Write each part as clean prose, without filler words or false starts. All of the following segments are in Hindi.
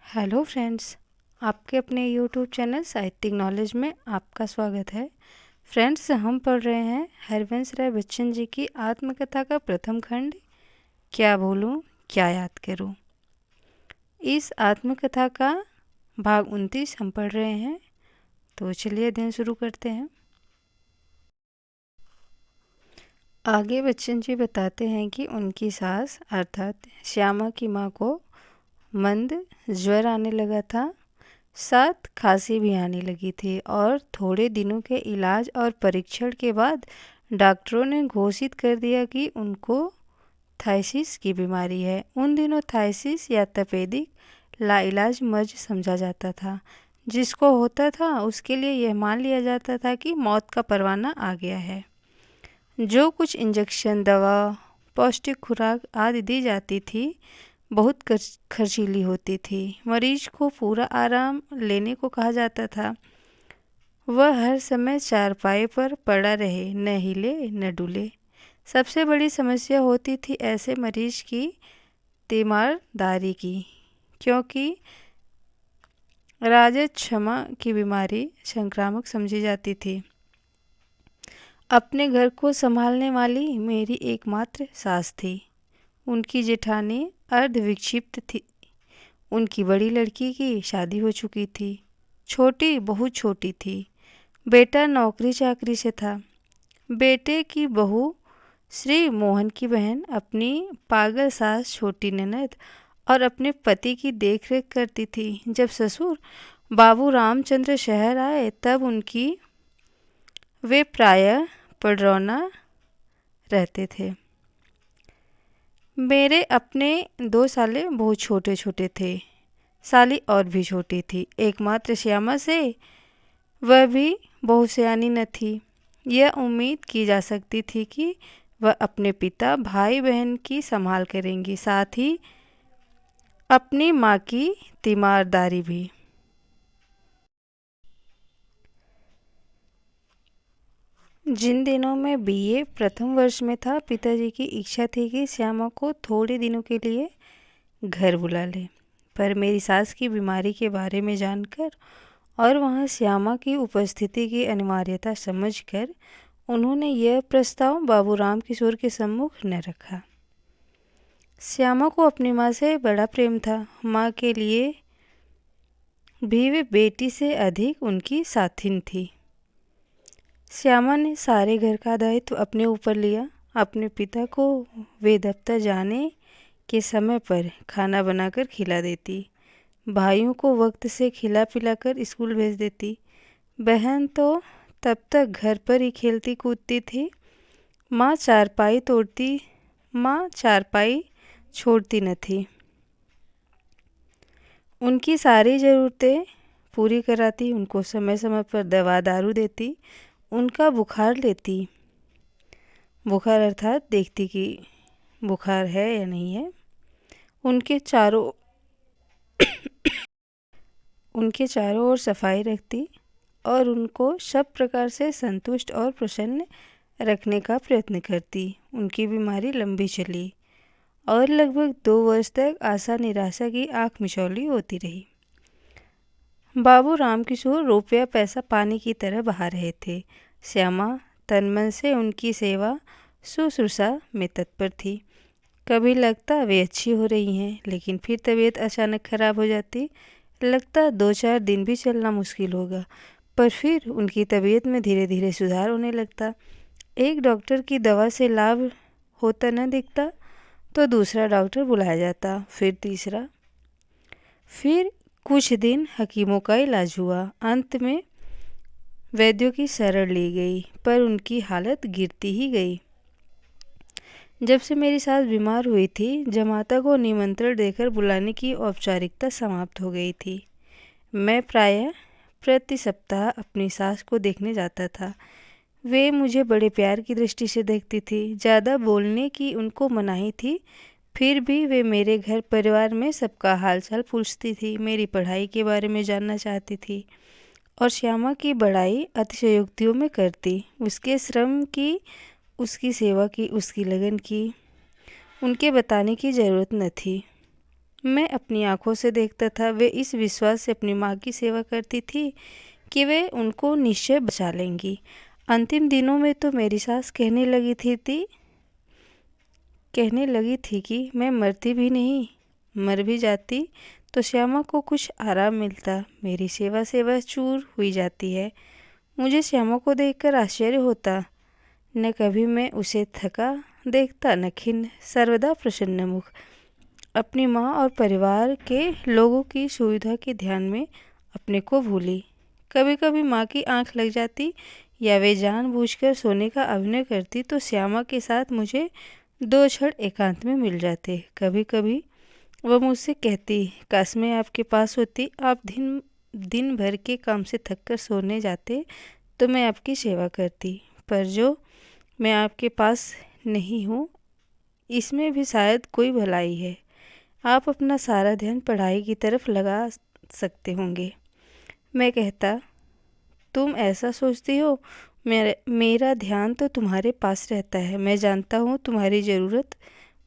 हेलो फ्रेंड्स, आपके अपने यूट्यूब चैनल साहित्यिक नॉलेज में आपका स्वागत है। फ्रेंड्स, हम पढ़ रहे हैं हरिवंश राय बच्चन जी की आत्मकथा का प्रथम खंड, क्या भूलूं क्या याद करूं। इस आत्मकथा का भाग 29 हम पढ़ रहे हैं, तो चलिए अध्ययन शुरू करते हैं। आगे बच्चन जी बताते हैं कि उनकी सास अर्थात श्यामा की माँ को मंद ज्वर आने लगा था, साथ खांसी भी आने लगी थी और थोड़े दिनों के इलाज और परीक्षण के बाद डॉक्टरों ने घोषित कर दिया कि उनको थायसिस की बीमारी है। उन दिनों थायसिस या तपेदिक लाइलाज मर्ज समझा जाता था। जिसको होता था उसके लिए यह मान लिया जाता था कि मौत का परवाना आ गया है। जो कुछ इंजेक्शन, दवा, पौष्टिक खुराक आदि दी जाती थी बहुत खर्चीली होती थी। मरीज को पूरा आराम लेने को कहा जाता था। वह हर समय चारपाई पर पड़ा रहे, न हिले न डुले। सबसे बड़ी समस्या होती थी ऐसे मरीज की तीमारदारी की, क्योंकि राजक्षमा की बीमारी संक्रामक समझी जाती थी। अपने घर को संभालने वाली मेरी एकमात्र सास थी। उनकी जेठानी अर्धविक्षिप्त थी। उनकी बड़ी लड़की की शादी हो चुकी थी, छोटी बहुत छोटी थी। बेटा नौकरी चाकरी से था। बेटे की बहू श्री मोहन की बहन अपनी पागल सास छोटी ननद और अपने पति की देखरेख करती थी। जब ससुर बाबू रामचंद्र शहर आए तब वे प्रायः पडरौना रहते थे। मेरे अपने 2 साले बहुत छोटे छोटे थे। साली और भी छोटी थी। एकमात्र श्यामा से वह भी बहुत सयानी न थी। यह उम्मीद की जा सकती थी कि वह अपने पिता भाई बहन की संभाल करेंगी, साथ ही अपनी माँ की तीमारदारी भी। जिन दिनों में बीए प्रथम वर्ष में था, पिताजी की इच्छा थी कि श्यामा को थोड़े दिनों के लिए घर बुला ले, पर मेरी सास की बीमारी के बारे में जानकर और वहाँ श्यामा की उपस्थिति की अनिवार्यता समझकर उन्होंने यह प्रस्ताव बाबू राम किशोर के सम्मुख न रखा। श्यामा को अपनी माँ से बड़ा प्रेम था। माँ के लिए भी वे बेटी से अधिक उनकी साथिन थी। श्यामा ने सारे घर का दायित्व अपने ऊपर लिया। अपने पिता को वे दफ्तर जाने के समय पर खाना बनाकर खिला देती, भाइयों को वक्त से खिला पिलाकर स्कूल भेज देती। बहन तो तब तक घर पर ही खेलती कूदती थी। माँ चारपाई छोड़ती न थी। उनकी सारी ज़रूरतें पूरी कराती, उनको समय समय पर दवा दारू देती, उनका बुखार लेती, बुखार अर्थात देखती कि बुखार है या नहीं है। उनके चारों ओर सफाई रखती और उनको सब प्रकार से संतुष्ट और प्रसन्न रखने का प्रयत्न करती। उनकी बीमारी लंबी चली और लगभग 2 वर्ष तक आशा निराशा की आंख मिचौली होती रही। बाबू रामकिशोर रुपया पैसा पानी की तरह बहा रहे थे। श्यामा तनमन से उनकी सेवा शुश्रूषा में तत्पर थी। कभी लगता वे अच्छी हो रही हैं, लेकिन फिर तबीयत अचानक खराब हो जाती। लगता 2-4 दिन भी चलना मुश्किल होगा, पर फिर उनकी तबीयत में धीरे धीरे सुधार होने लगता। एक डॉक्टर की दवा से लाभ होता न दिखता तो दूसरा डॉक्टर बुलाया जाता, फिर तीसरा। फिर कुछ दिन हकीमों का इलाज हुआ। अंत में वैद्यों की शरण ली गई, पर उनकी हालत गिरती ही गई। जब से मेरी सास बीमार हुई थी, जमाता को निमंत्रण देकर बुलाने की औपचारिकता समाप्त हो गई थी। मैं प्रायः प्रति सप्ताह अपनी सास को देखने जाता था। वे मुझे बड़े प्यार की दृष्टि से देखती थी। ज़्यादा बोलने की उनको मनाही थी, फिर भी वे मेरे घर परिवार में सबका हालचाल पूछती थी, मेरी पढ़ाई के बारे में जानना चाहती थी और श्यामा की बड़ाई अतिशयोक्तियों में करती। उसके श्रम की, उसकी सेवा की, उसकी लगन की उनके बताने की ज़रूरत न थी। मैं अपनी आंखों से देखता था। वे इस विश्वास से अपनी माँ की सेवा करती थी कि वे उनको निश्चय बचा लेंगी। अंतिम दिनों में तो मेरी सास कहने लगी थी कि मैं मरती भी नहीं, मर भी जाती तो श्यामा को कुछ आराम मिलता। मेरी सेवा से वह चूर हुई जाती है। मुझे श्यामा को देखकर आश्चर्य होता। न कभी मैं उसे थका देखता, न खिन्न, सर्वदा प्रसन्न मुख। अपनी माँ और परिवार के लोगों की सुविधा के ध्यान में अपने को भूली। कभी कभी माँ की आंख लग जाती या वे जानबूझकर सोने का अभिनय करती तो श्यामा के साथ मुझे 2 क्षण एकांत में मिल जाते। कभी कभी वह मुझसे कहती, काश मैं आपके पास होती, आप दिन भर के काम से थक कर सोने जाते तो मैं आपकी सेवा करती। पर जो मैं आपके पास नहीं हूँ, इसमें भी शायद कोई भलाई है। आप अपना सारा ध्यान पढ़ाई की तरफ लगा सकते होंगे। मैं कहता, तुम ऐसा सोचती हो? मेरा ध्यान तो तुम्हारे पास रहता है। मैं जानता हूँ तुम्हारी ज़रूरत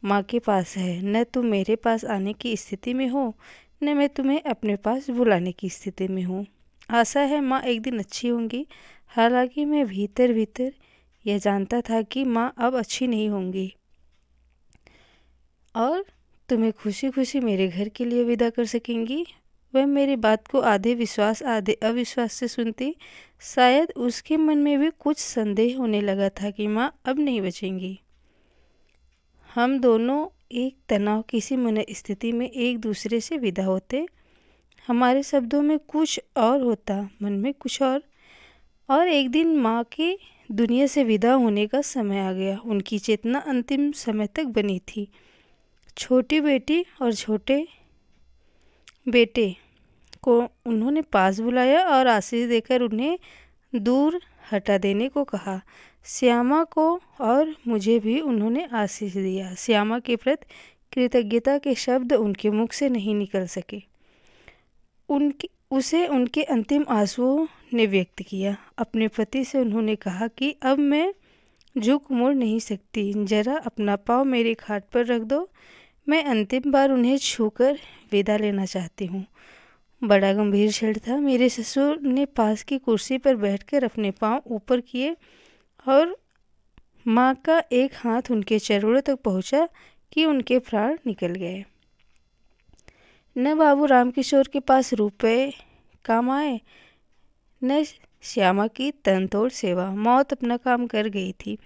माँ के पास है। न तुम मेरे पास आने की स्थिति में हो, न मैं तुम्हें अपने पास बुलाने की स्थिति में हूँ। आशा है माँ एक दिन अच्छी होंगी। हालांकि मैं भीतर भीतर यह जानता था कि माँ अब अच्छी नहीं होंगी और तुम्हें खुशी खुशी मेरे घर के लिए विदा कर सकेंगी। वह मेरी बात को आधे विश्वास आधे अविश्वास से सुनती। शायद उसके मन में भी कुछ संदेह होने लगा था कि माँ अब नहीं बचेंगी। हम दोनों एक तनाव किसी मन स्थिति में एक दूसरे से विदा होते। हमारे शब्दों में कुछ और होता, मन में कुछ और एक दिन माँ के दुनिया से विदा होने का समय आ गया। उनकी चेतना अंतिम समय तक बनी थी। छोटी बेटी और छोटे बेटे को उन्होंने पास बुलाया और आशीष देकर उन्हें दूर हटा देने को कहा। श्यामा को और मुझे भी उन्होंने आशीष दिया। श्यामा के प्रति कृतज्ञता के शब्द उनके मुख से नहीं निकल सके। उसे उनके अंतिम आंसुओं ने व्यक्त किया। अपने पति से उन्होंने कहा कि अब मैं झुक मुड़ नहीं सकती, जरा अपना पाँव मेरी खाट पर रख दो। मैं अंतिम बार उन्हें छूकर विदा लेना चाहती हूँ। बड़ा गंभीर क्षण था। मेरे ससुर ने पास की कुर्सी पर बैठकर अपने पाँव ऊपर किए और माँ का एक हाथ उनके चरणों तक पहुँचा कि उनके प्राण निकल गए। न बाबू रामकिशोर के पास रुपए काम आए, न श्यामा की तनतोड़ सेवा। मौत अपना काम कर गई थी।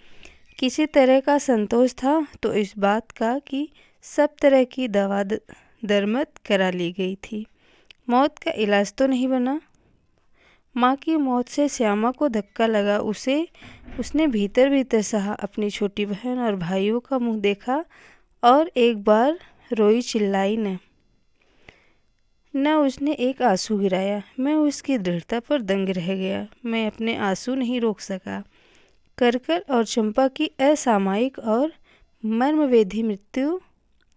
किसी तरह का संतोष था तो इस बात का कि सब तरह की दवा दरमद करा ली गई थी। मौत का इलाज तो नहीं बना। माँ की मौत से श्यामा को धक्का लगा। उसने भीतर भीतर सहा। अपनी छोटी बहन और भाइयों का मुंह देखा और एक बार रोई, चिल्लाई न उसने एक आंसू गिराया। मैं उसकी दृढ़ता पर दंग रह गया। मैं अपने आंसू नहीं रोक सका। करकल और चंपा की असामयिक और मर्मवेधी मृत्यु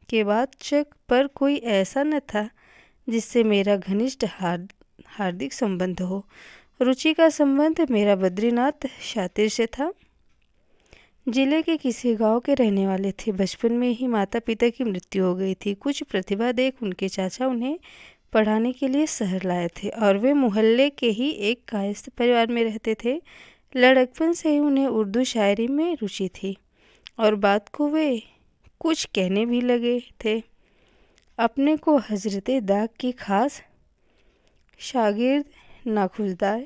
के बाद चक पर कोई ऐसा न था जिससे मेरा घनिष्ठ हार्दिक संबंध हो। रुचि का संबंध मेरा बद्रीनाथ शातिर से था। जिले के किसी गांव के रहने वाले थे। बचपन में ही माता पिता की मृत्यु हो गई थी। कुछ प्रतिभा देख उनके चाचा उन्हें पढ़ाने के लिए शहर लाए थे और वे मोहल्ले के ही एक कायस्थ परिवार में रहते थे। लड़कपन से ही उन्हें उर्दू शायरी में रुचि थी और बात को वे कुछ कहने भी लगे थे। अपने को हजरते दाग की खास शागिर्द नाखुशदार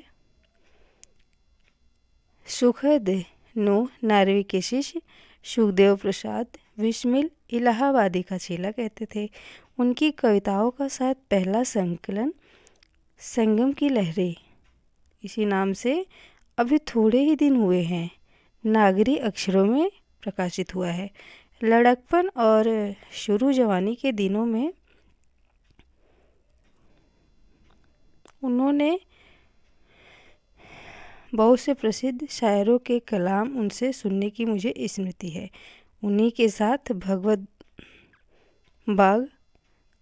सुखद नो नारवी के शिष्य सुखदेव प्रसाद विस्मिल इलाहाबादी का चेला कहते थे। उनकी कविताओं का शायद पहला संकलन संगम की लहरें इसी नाम से अभी थोड़े ही दिन हुए हैं नागरी अक्षरों में प्रकाशित हुआ है। लड़कपन और शुरू जवानी के दिनों में उन्होंने बहुत से प्रसिद्ध शायरों के कलाम उनसे सुनने की मुझे स्मृति है। उन्हीं के साथ भगवत बाग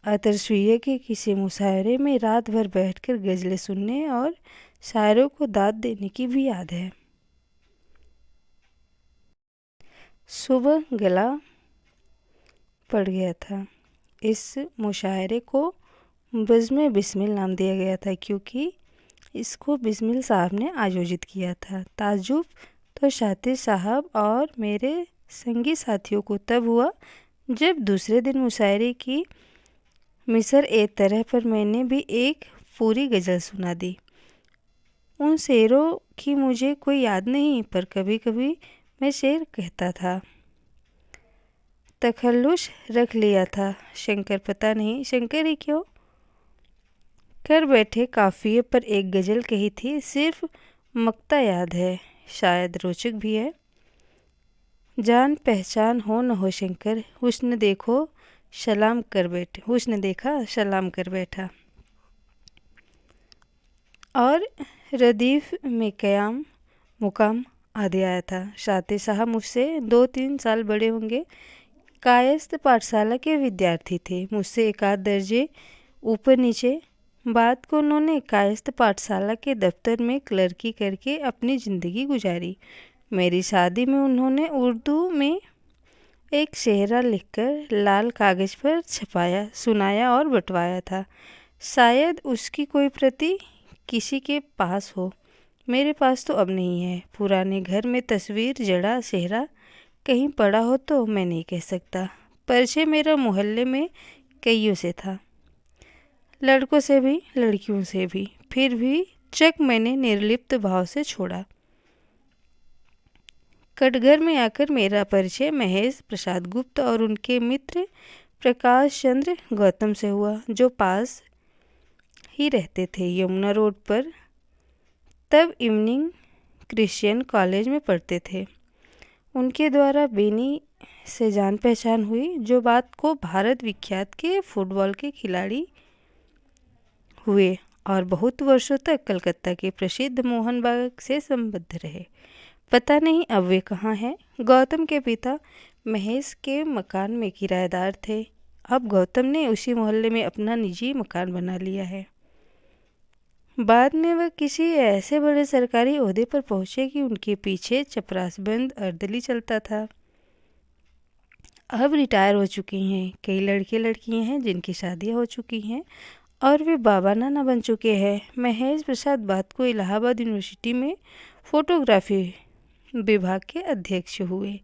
अतरसुइया के किसी मुशायरे में रात भर बैठकर गज़लें सुनने और शायरों को दाद देने की भी याद है। सुबह गला पड़ गया था। इस मुशायरे को बज़्म बिस्मिल नाम दिया गया था क्योंकि इसको बिस्मिल साहब ने आयोजित किया था। ताज्जुब तो शातिर साहब और मेरे संगी साथियों को तब हुआ जब दूसरे दिन मुशायरे की मिसर ए तरह पर मैंने भी एक पूरी गज़ल सुना दी। उन शेरों की मुझे कोई याद नहीं, पर कभी कभी मैं शेर कहता था। तखल्लुस रख लिया था शंकर, पता नहीं शंकर ही क्यों कर बैठे। काफिये पर एक गज़ल कही थी, सिर्फ मक्ता याद है, शायद रोचक भी है। जान पहचान हो न हो शंकर, हुस्न देखो सलाम कर बैठे, हुस्न देखा सलाम कर बैठा। और रदीफ में क़याम मुकाम आदि आया था। शातिर साहब मुझसे 2-3 साल बड़े होंगे। कायस्थ पाठशाला के विद्यार्थी थे, मुझसे एक आध दर्जे ऊपर नीचे। बात को उन्होंने कायस्थ पाठशाला के दफ्तर में क्लर्की करके अपनी ज़िंदगी गुजारी। मेरी शादी में उन्होंने उर्दू में एक शेरा लिखकर लाल कागज़ पर छपाया, सुनाया और बंटवाया था। शायद उसकी कोई प्रति किसी के पास हो, मेरे पास तो अब नहीं है। पुराने घर में तस्वीर जड़ा सेहरा कहीं पड़ा हो तो मैं नहीं कह सकता। परिचय मेरा मोहल्ले में कईयों से था, लड़कों से भी लड़कियों से भी, फिर भी चक मैंने निर्लिप्त भाव से छोड़ा। कटघर में आकर मेरा परिचय महेश प्रसाद गुप्त और उनके मित्र प्रकाश चंद्र गौतम से हुआ, जो पास ही रहते थे, यमुना रोड पर। तब इवनिंग क्रिश्चियन कॉलेज में पढ़ते थे। उनके द्वारा बेनी से जान पहचान हुई, जो बात को भारत विख्यात के फुटबॉल के खिलाड़ी हुए और बहुत वर्षों तक कलकत्ता के प्रसिद्ध मोहन बाग से संबद्ध रहे। पता नहीं अब वे कहाँ हैं। गौतम के पिता महेश के मकान में किराएदार थे। अब गौतम ने उसी मोहल्ले में अपना निजी मकान बना लिया है। बाद में वह किसी ऐसे बड़े सरकारी ओहदे पर पहुंचे कि उनके पीछे चपरासबंद अर्दली चलता था। अब रिटायर हो चुकी हैं। कई लड़के लड़कियां हैं जिनकी शादियां हो चुकी हैं और वे बाबा नाना बन चुके हैं। महेश प्रसाद बात को इलाहाबाद यूनिवर्सिटी में फोटोग्राफी विभाग के अध्यक्ष हुए।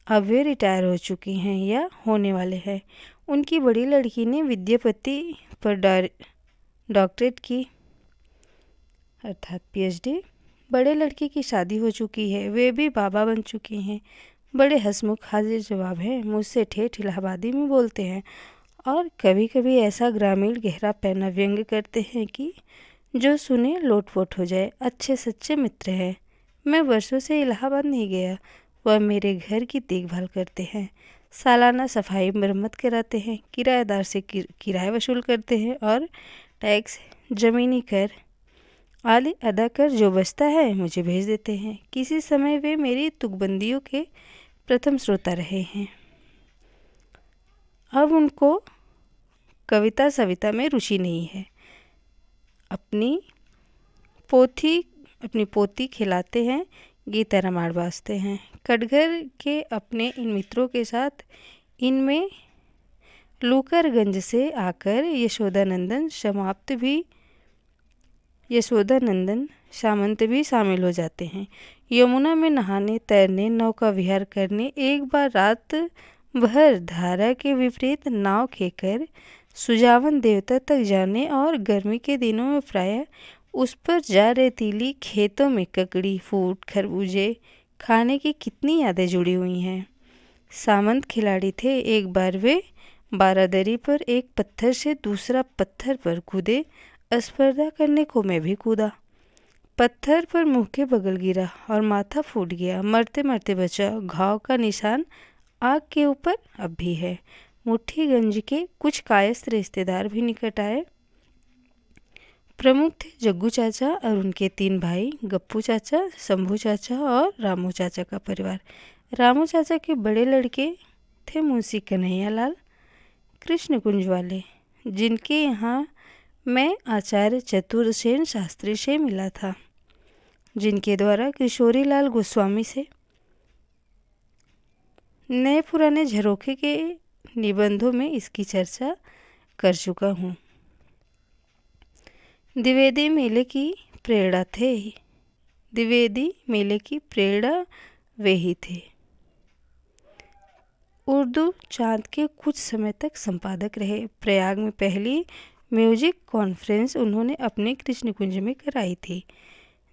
अब वे रिटायर हो चुकी हैं या होने वाले हैं। उनकी बड़ी लड़की ने विद्यापति पर डॉक्टरेट की, अर्थात पीएचडी। बड़े लड़के की शादी हो चुकी है, वे भी बाबा बन चुके हैं। बड़े हंसमुख हाजिर जवाब हैं, मुझसे ठेठ इलाहाबादी में बोलते हैं और कभी कभी ऐसा ग्रामीण गहरा पैना व्यंग करते हैं कि जो सुने लोटपोट हो जाए। अच्छे सच्चे मित्र हैं। मैं वर्षों से इलाहाबाद नहीं गया। वह मेरे घर की देखभाल करते हैं, सालाना सफाई मरम्मत कराते हैं, किराएदार से किराया वसूल करते हैं और टैक्स, ज़मीनी कर आदि अदा कर जो बचता है मुझे भेज देते हैं। किसी समय वे मेरी तुकबंदियों के प्रथम श्रोता रहे हैं। अब उनको कविता सविता में रुचि नहीं है। अपनी पोती खिलाते हैं, गीता रामायण बाजते हैं। कटघर के अपने इन मित्रों के साथ इनमें लूकरगंज से आकर यशोदानंदन सामंत भी शामिल हो जाते हैं। यमुना में नहाने, तैरने, नौका विहार करने, एक बार रात भर धारा के विपरीत नाव खेकर सुजावन देवता तक जाने और गर्मी के दिनों में प्रायः उस पर जा रेतीली खेतों में ककड़ी, फूट, खरबूजे खाने की कितनी यादें जुड़ी हुई हैं। सामंत खिलाड़ी थे। एक बार वे बारादरी पर एक पत्थर से दूसरा पत्थर पर कूदे। स्पर्धा करने को मैं भी कूदा। पत्थर पर मुंह के बगल गिरा और माथा फूट गया। मरते मरते बचा। घाव का निशान आग के ऊपर अब भी है। मुट्ठीगंज के कुछ कायस्थ रिश्तेदार भी निकट आए। प्रमुख थे जग्गू चाचा और उनके 3 भाई, गप्पू चाचा, शंभू चाचा और रामू चाचा का परिवार। रामू चाचा के बड़े लड़के थे मुंशी कन्हैयालाल कृष्ण कुंज वाले, जिनके यहाँ मैं आचार्य चतुरसेन शास्त्री से मिला था, जिनके द्वारा किशोरीलाल गोस्वामी से नए पुराने झरोखे के निबंधों में इसकी चर्चा कर चुका हूँ। द्विवेदी मेले की प्रेरणा थे। द्विवेदी मेले की प्रेरणा वे ही थे। उर्दू चांद के कुछ समय तक संपादक रहे। प्रयाग में पहली म्यूजिक कॉन्फ्रेंस उन्होंने अपने कृष्ण कुंज में कराई थी,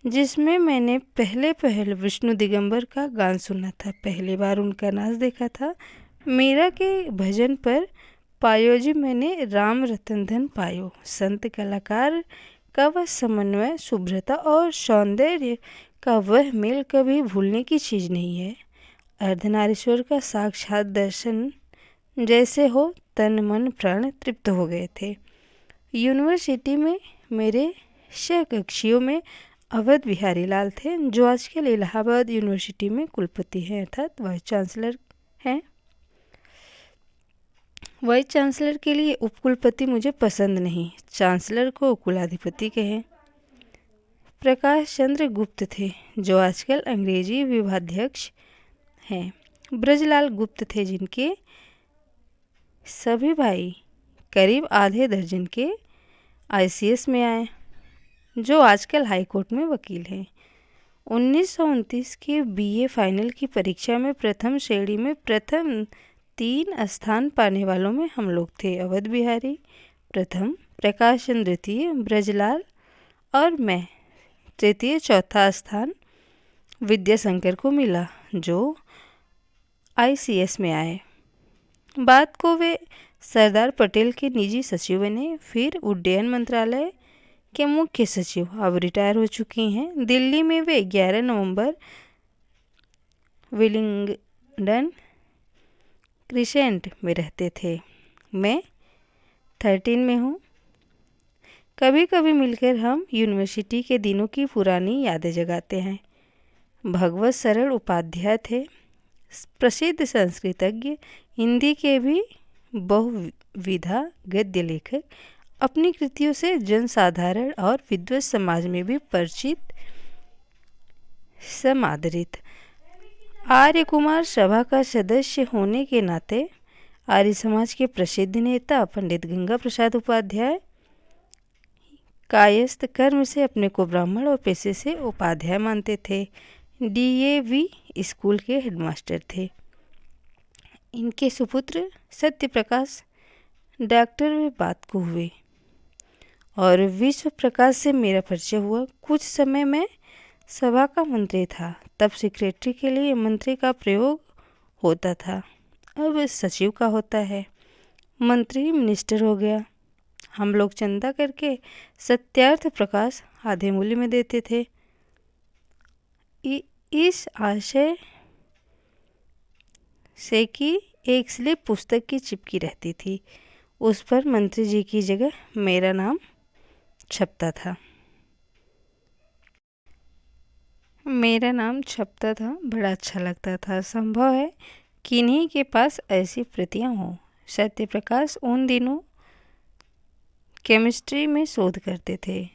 जिसमें मैंने पहले विष्णु दिगंबर का गान सुना था। पहली बार उनका नाच देखा था। मीरा के भजन पर पायो जी मैंने राम रतन धन पायो। संत कलाकार का वह समन्वय, शुभ्रता और सौंदर्य का वह मेल कभी भूलने की चीज़ नहीं है। अर्धनारीश्वर का साक्षात दर्शन जैसे हो, तन मन प्राण तृप्त हो गए थे। यूनिवर्सिटी में मेरे सहकक्षियों में अवध बिहारी लाल थे, जो आजकल इलाहाबाद यूनिवर्सिटी में कुलपति हैं, अर्थात वाइस चांसलर हैं। वाइस चांसलर के लिए उपकुलपति मुझे पसंद नहीं, चांसलर को कुलाधिपति कहें। प्रकाश चंद्र गुप्त थे, जो आजकल अंग्रेजी विभागाध्यक्ष हैं। ब्रजलाल गुप्त थे, जिनके सभी भाई करीब आधे दर्जन के ICS में आए, जो आजकल हाई कोर्ट में वकील हैं। 1929 के BA फाइनल की परीक्षा में प्रथम श्रेणी में प्रथम 3 स्थान पाने वालों में हम लोग थे। अवध बिहारी प्रथम, प्रकाश चंद्र द्वितीय, ब्रजलाल और मैं तृतीय। चौथा स्थान विद्याशंकर को मिला, जो ICS में आए। बाद को वे सरदार पटेल के निजी सचिव बने, फिर उड्डयन मंत्रालय के मुख्य सचिव। अब रिटायर हो चुकी हैं। दिल्ली में वे 11 नवंबर विलिंगडन क्रिसेंट में रहते थे। मैं 13 में हूँ। कभी कभी मिलकर हम यूनिवर्सिटी के दिनों की पुरानी यादें जगाते हैं। भगवत सरल उपाध्याय थे, प्रसिद्ध संस्कृतज्ञ, हिंदी के भी बहुविधा गद्य लेखक। अपनी कृतियों से जनसाधारण और विद्वत समाज में भी परिचित, समादरित। आर्य कुमार सभा का सदस्य होने के नाते आर्य समाज के प्रसिद्ध नेता पंडित गंगा प्रसाद उपाध्याय कायस्थ कर्म से अपने को ब्राह्मण और पेशे से उपाध्याय मानते थे। DAV स्कूल के हेडमास्टर थे। इनके सुपुत्र सत्यप्रकाश डॉक्टर वे बात को हुए और विश्व प्रकाश से मेरा परिचय हुआ। कुछ समय में सभा का मंत्री था, तब सेक्रेटरी के लिए मंत्री का प्रयोग होता था, अब सचिव का होता है। मंत्री मिनिस्टर हो गया। हम लोग चंदा करके सत्यार्थ प्रकाश आधे मूल्य में देते थे। इस आशय से कि एक स्लिप पुस्तक की चिपकी रहती थी, उस पर मंत्री जी की जगह मेरा नाम छपता था। बड़ा अच्छा लगता था। संभव है किन्हीं के पास ऐसी प्रतियां हों। सत्य प्रकाश उन दिनों केमिस्ट्री में शोध करते थे।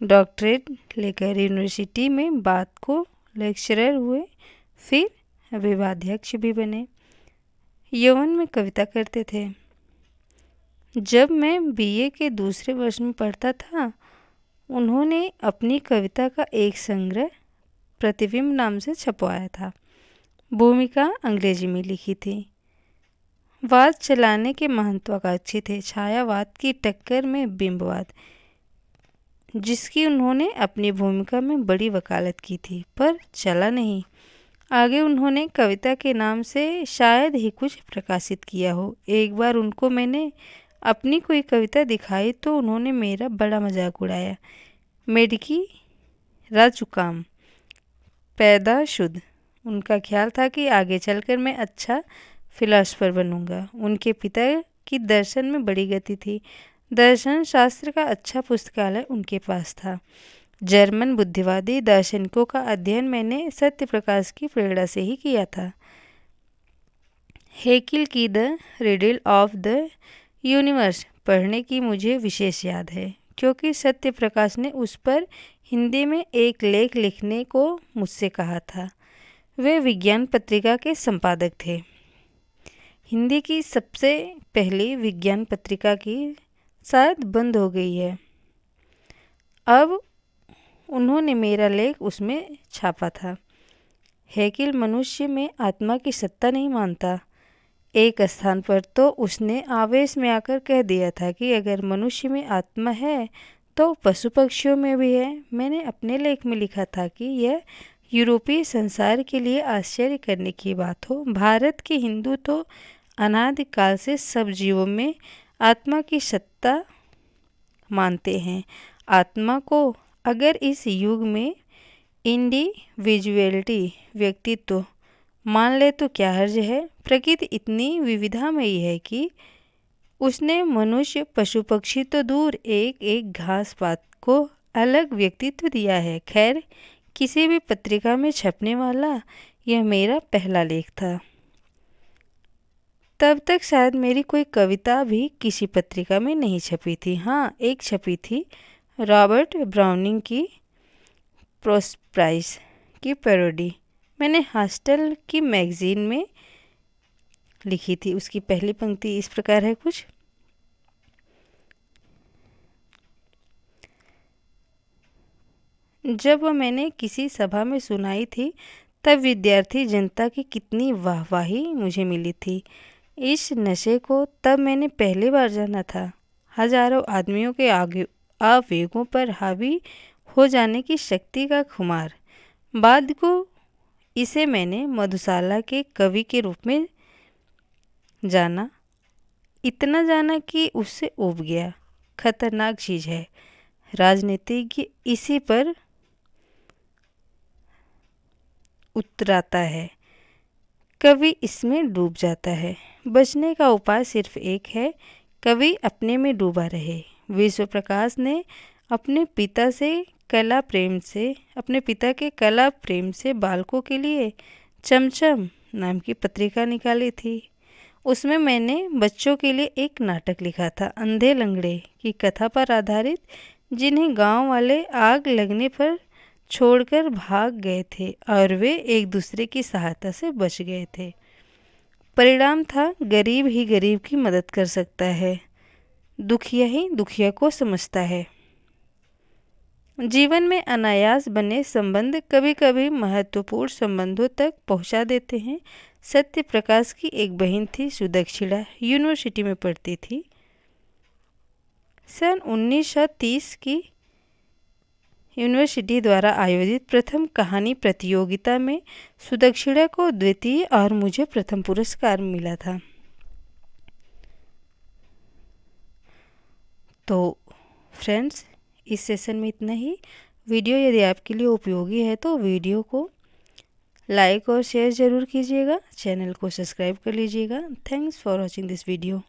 डॉक्टरेट लेकर यूनिवर्सिटी में बात को लेक्चरर हुए, फिर विभागाध्यक्ष भी बने। यौवन में कविता करते थे। जब मैं BA के दूसरे वर्ष में पढ़ता था, उन्होंने अपनी कविता का एक संग्रह प्रतिबिंब नाम से छपवाया था। भूमिका अंग्रेजी में लिखी थी। वाद चलाने के महत्वाकांक्षी थे। छायावाद की टक्कर में बिंबवाद, जिसकी उन्होंने अपनी भूमिका में बड़ी वकालत की थी, पर चला नहीं। आगे उन्होंने कविता के नाम से शायद ही कुछ प्रकाशित किया हो। एक बार उनको मैंने अपनी कोई कविता दिखाई तो उन्होंने मेरा बड़ा मजाक उड़ाया। मेडिकी राजुकाम पैदा शुद्ध। उनका ख्याल था कि आगे चलकर मैं अच्छा फिलासफर बनूंगा। उनके पिता की दर्शन में बड़ी गति थी। दर्शन शास्त्र का अच्छा पुस्तकालय उनके पास था। जर्मन बुद्धिवादी दार्शनिकों का अध्ययन मैंने सत्य प्रकाश की प्रेरणा से ही किया था। हेकिल की the riddle of the universe पढ़ने की मुझे विशेष याद है, क्योंकि सत्य प्रकाश ने उस पर हिंदी में एक लेख लिखने को मुझसे कहा था। वे विज्ञान पत्रिका के संपादक थे। हिंदी की सबसे पहली विज्ञान पत्रिका की शायद बंद हो गई है। अब उन्होंने मेरा लेख उसमें छापा था। हेकिल मनुष्य में आत्मा की सत्ता नहीं मानता। एक स्थान पर तो उसने आवेश में आकर कह दिया था कि अगर मनुष्य में आत्मा है तो पशु पक्षियों में भी है। मैंने अपने लेख में लिखा था कि यह यूरोपीय संसार के लिए आश्चर्य करने की बात हो। भारत के हिंदू तो अनादिकाल से सब जीवों में आत्मा की सत्ता मानते हैं। आत्मा को अगर इस युग में इंडिविजुअलिटी व्यक्तित्व मान ले तो क्या हर्ज है। प्रकृति इतनी विविधामयी है कि उसने मनुष्य पशु पक्षी तो दूर एक एक घास पात को अलग व्यक्तित्व दिया है। खैर, किसी भी पत्रिका में छपने वाला यह मेरा पहला लेख था। तब तक शायद मेरी कोई कविता भी किसी पत्रिका में नहीं छपी थी। हाँ, एक छपी थी रॉबर्ट ब्राउनिंग की प्रोस्पाइस की पैरोडी। मैंने हॉस्टल की मैगजीन में लिखी थी। उसकी पहली पंक्ति इस प्रकार है कुछ। जब वह मैंने किसी सभा में सुनाई थी तब विद्यार्थी जनता की कितनी वाहवाही मुझे मिली थी। इस नशे को तब मैंने पहली बार जाना था। हजारों आदमियों के आवेगों पर हावी हो जाने की शक्ति का खुमार। बाद को इसे मैंने मधुशाला के कवि के रूप में जाना, इतना जाना कि उससे ऊब गया। खतरनाक चीज़ है। राजनीतिज्ञ इसी पर उतराता है, कवि इसमें डूब जाता है। बचने का उपाय सिर्फ एक है, कवि अपने में डूबा रहे। विश्व प्रकाश ने अपने पिता के कला प्रेम से बालकों के लिए चमचम नाम की पत्रिका निकाली थी। उसमें मैंने बच्चों के लिए एक नाटक लिखा था, अंधे लंगड़े की कथा पर आधारित, जिन्हें गांव वाले आग लगने पर छोड़कर भाग गए थे और वे एक दूसरे की सहायता से बच गए थे। परिणाम था, गरीब ही गरीब की मदद कर सकता है, दुखिया ही दुखिया को समझता है। जीवन में अनायास बने संबंध कभी कभी महत्वपूर्ण संबंधों तक पहुंचा देते हैं। सत्य प्रकाश की एक बहन थी, सुदक्षिणा, यूनिवर्सिटी में पढ़ती थी। सन 1930 की यूनिवर्सिटी द्वारा आयोजित प्रथम कहानी प्रतियोगिता में सुदक्षिणा को द्वितीय और मुझे प्रथम पुरस्कार मिला था। तो फ्रेंड्स, इस सेशन में इतना ही। वीडियो यदि आपके लिए उपयोगी है तो वीडियो को लाइक और शेयर ज़रूर कीजिएगा। चैनल को सब्सक्राइब कर लीजिएगा। Thanks for watching this video.